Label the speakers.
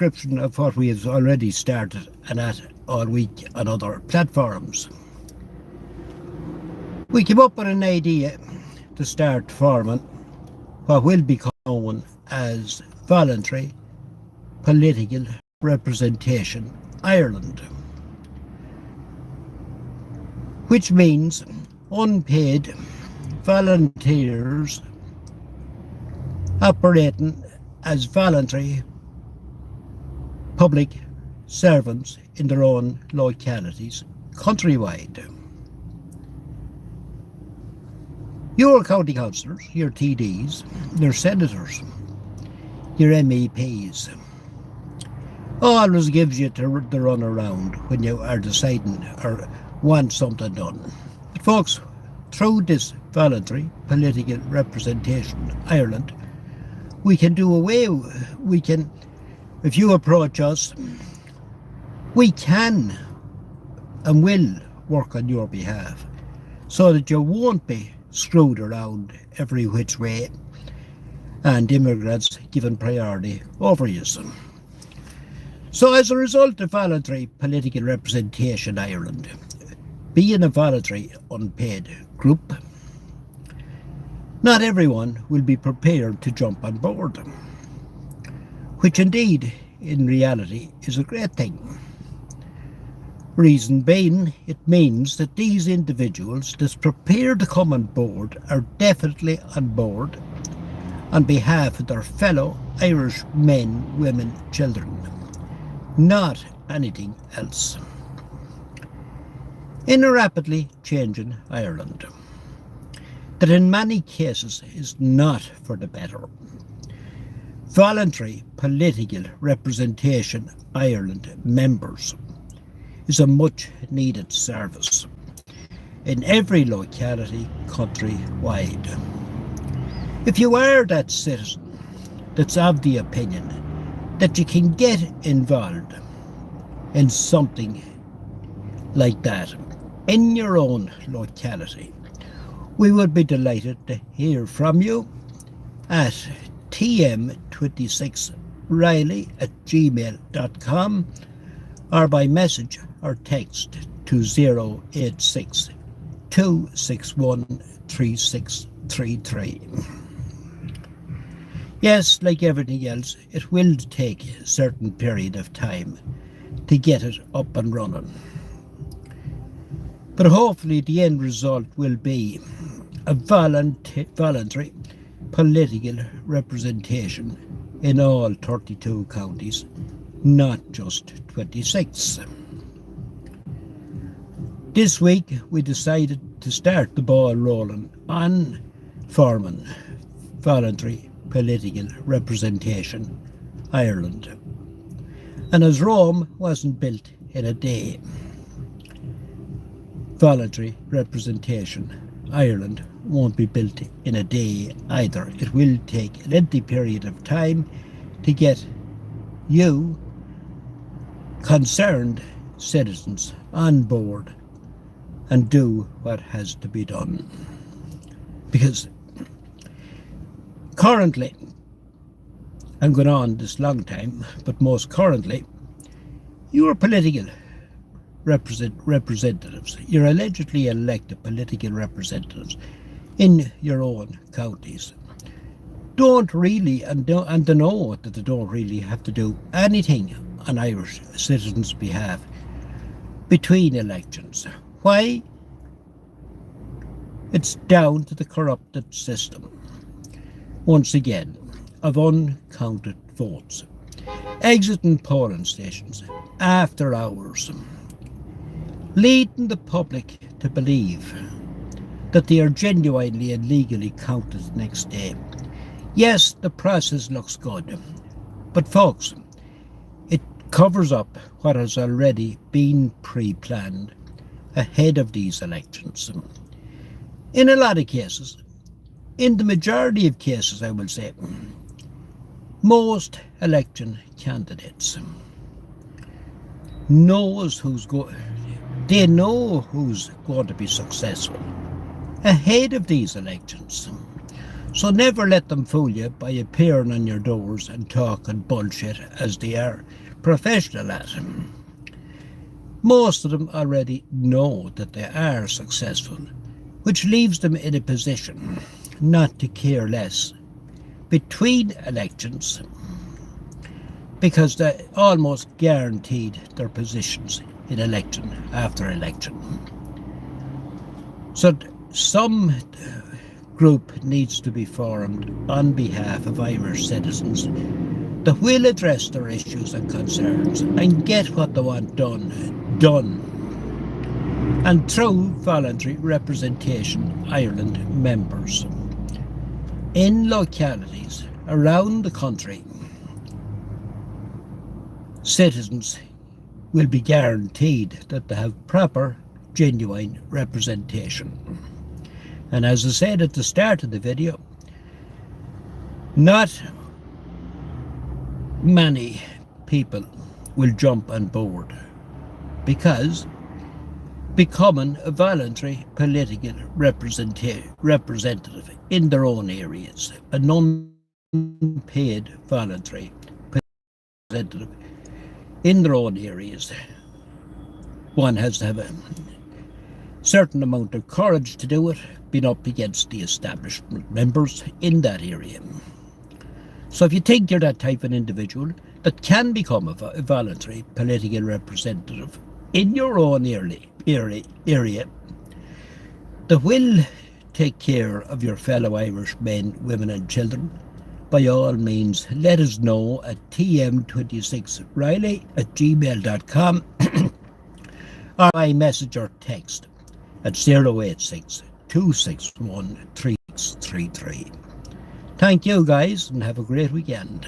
Speaker 1: description of what we have already started and at all week on other platforms. We came up with an idea to start forming what will become known as Voluntary Political Representation Ireland, which means unpaid volunteers operating as voluntary public servants in their own localities countrywide. Your county councillors, your TDs, your senators, your MEPs, always gives you the run around when you are deciding or want something done. But folks, through this Voluntary Political Representation Ireland, we can do away, if you approach us, we can and will work on your behalf so that you won't be screwed around every which way and immigrants given priority over you. So as a result of Voluntary Political Representation Ireland being a voluntary unpaid group, not everyone will be prepared to jump on board, which indeed in reality is a great thing. Reason being, it means that these individuals that's prepared to come on board are definitely on board on behalf of their fellow Irish men, women, children, not anything else. In a rapidly changing Ireland, that in many cases is not for the better, Voluntary Political Representation Ireland members is a much needed service in every locality countrywide. If you are that citizen that's of the opinion that you can get involved in something like that in your own locality, we would be delighted to hear from you at tm26riley@gmail.com or by message or text to 086 261 3633. Yes, like everything else, it will take a certain period of time to get it up and running. But hopefully the end result will be a voluntary political representation in all 32 counties, not just 26. This week we decided to start the ball rolling on forming Voluntary Political Representation Ireland. And as Rome wasn't built in a day, Voluntary Representation Ireland won't be built in a day either. It will take a lengthy period of time to get you, concerned citizens, on board and do what has to be done. Because currently, I'm going on this long time, but most currently, your political representatives, your allegedly elected political representatives in your own counties, don't really, and to know that they don't really have to do anything on Irish citizens' behalf between elections. Why? It's down to the corrupted system, once again, of uncounted votes, exiting polling stations after hours, leading the public to believe that they are genuinely and legally counted the next day. Yes, the process looks good, but folks, it covers up what has already been pre-planned ahead of these elections. In a lot of cases, in the majority of cases, I will say, most election candidates knows who's going to be successful ahead of these elections. So never let them fool you by appearing on your doors and talking bullshit as they are professional at. Most of them already know that they are successful, which leaves them in a position not to care less between elections, because they're almost guaranteed their positions in election after election. So some group needs to be formed on behalf of Irish citizens that will address their issues and concerns and get what they want done. And through Voluntary Representation Ireland members in localities around the country, citizens will be guaranteed that they have proper, genuine representation. And as I said at the start of the video, not many people will jump on board, because becoming a voluntary political representative in their own areas, an unpaid voluntary representative in their own areas, one has to have a certain amount of courage to do it, being up against the establishment members in that area. So if you think you're that type of individual that can become a voluntary political representative in your own area that will take care of your fellow Irish men, women and children, by all means let us know at tm26riley@gmail.com or by message or text at 086 261 3633. Thank you guys, and have a great weekend.